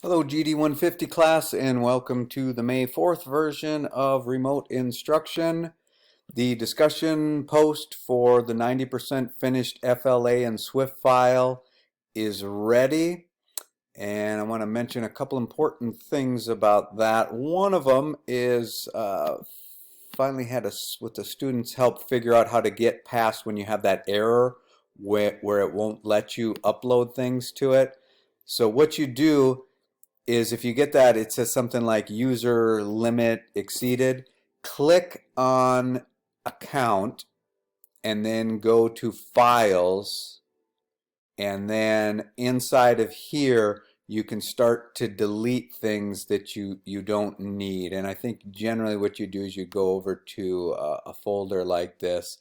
Hello GD150 class, and welcome to the May 4th version of remote instruction. The discussion post for the 90% finished FLA and Swift file is ready, and I want to mention a couple important things about that. One of them is finally had with the students help figure out how to get past when you have that error where it won't let you upload things to it. So what you do is, if you get that, it says something like user limit exceeded. Click on account and then go to files, and then inside of here you can start to delete things that you don't need. And I think generally what you do is you go over to a folder like this,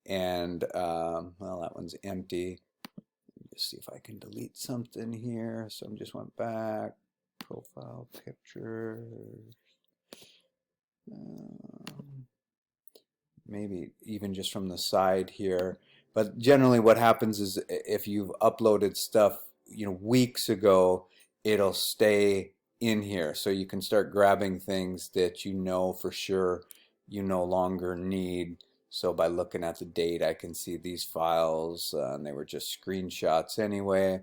and well, that one's empty. Just see if I can delete something here. So I just went back. Profile picture, maybe even just from the side here. But generally what happens is, if you've uploaded stuff weeks ago, it'll stay in here, so you can start grabbing things that you know for sure you no longer need. So by looking at the date, I can see these files, and they were just screenshots anyway.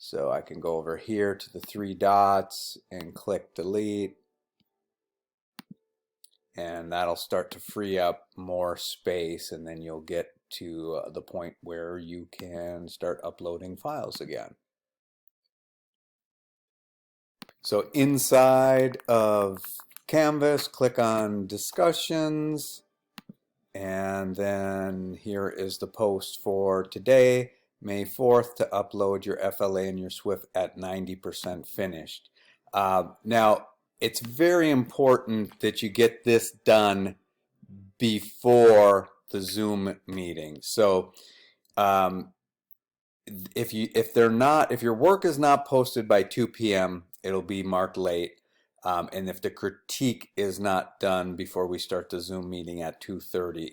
So I can go over here to the three dots and click delete, and that'll start to free up more space, and then you'll get to the point where you can start uploading files again. So inside of Canvas, click on discussions, and then here is the post for today, May 4th, to upload your FLA and your Swift at 90% finished. Now, it's very important that you get this done before the Zoom meeting. So if your work is not posted by 2 p.m., it'll be marked late. And if the critique is not done before we start the Zoom meeting at 2:30,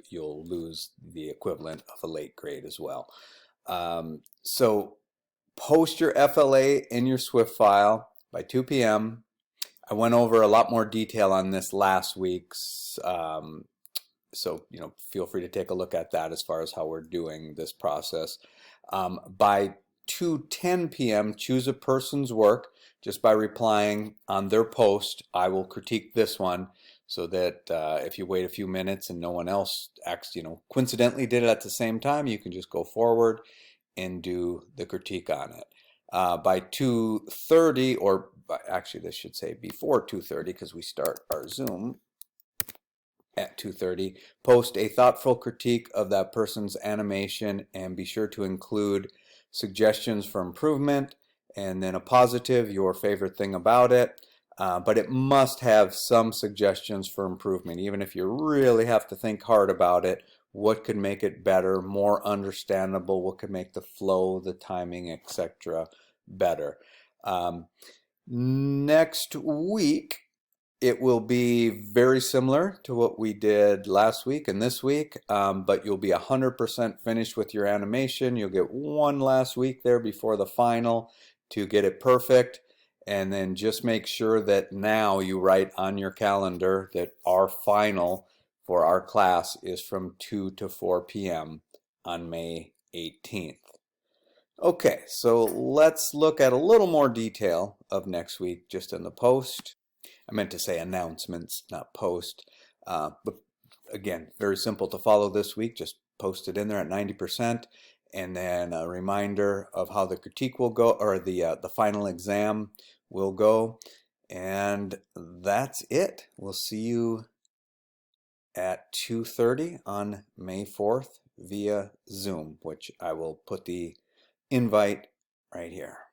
you'll lose the equivalent of a late grade as well. So post your FLA in your Swift file by 2 p.m. I went over a lot more detail on this last week, so feel free to take a look at that as far as how we're doing this process. By 2:10 p.m., choose a person's work. Just by replying on their post, I will critique this one, so that if you wait a few minutes and no one else coincidentally did it at the same time, you can just go forward and do the critique on it. By 2:30, or actually this should say before 2:30, because we start our Zoom at 2:30, post a thoughtful critique of that person's animation, and be sure to include suggestions for improvement, and then a positive, your favorite thing about it. But it must have some suggestions for improvement, even if you really have to think hard about it. What could make it better, more understandable? What could make the flow, the timing, etc. better? Next week, it will be very similar to what we did last week and this week, but you'll be 100% finished with your animation. You'll get one last week there before the final to get it perfect, and then just make sure that now you write on your calendar that our final for our class is from 2 to 4 p.m. on May 18th. Okay, so let's look at a little more detail of next week just in the post. I meant to say announcements, not post. But again, very simple to follow this week. Just post it in there at 90%, and then a reminder of how the critique will go, or the final exam will go. And that's it. We'll see you at 2:30 on May 4th via Zoom, which I will put the invite right here.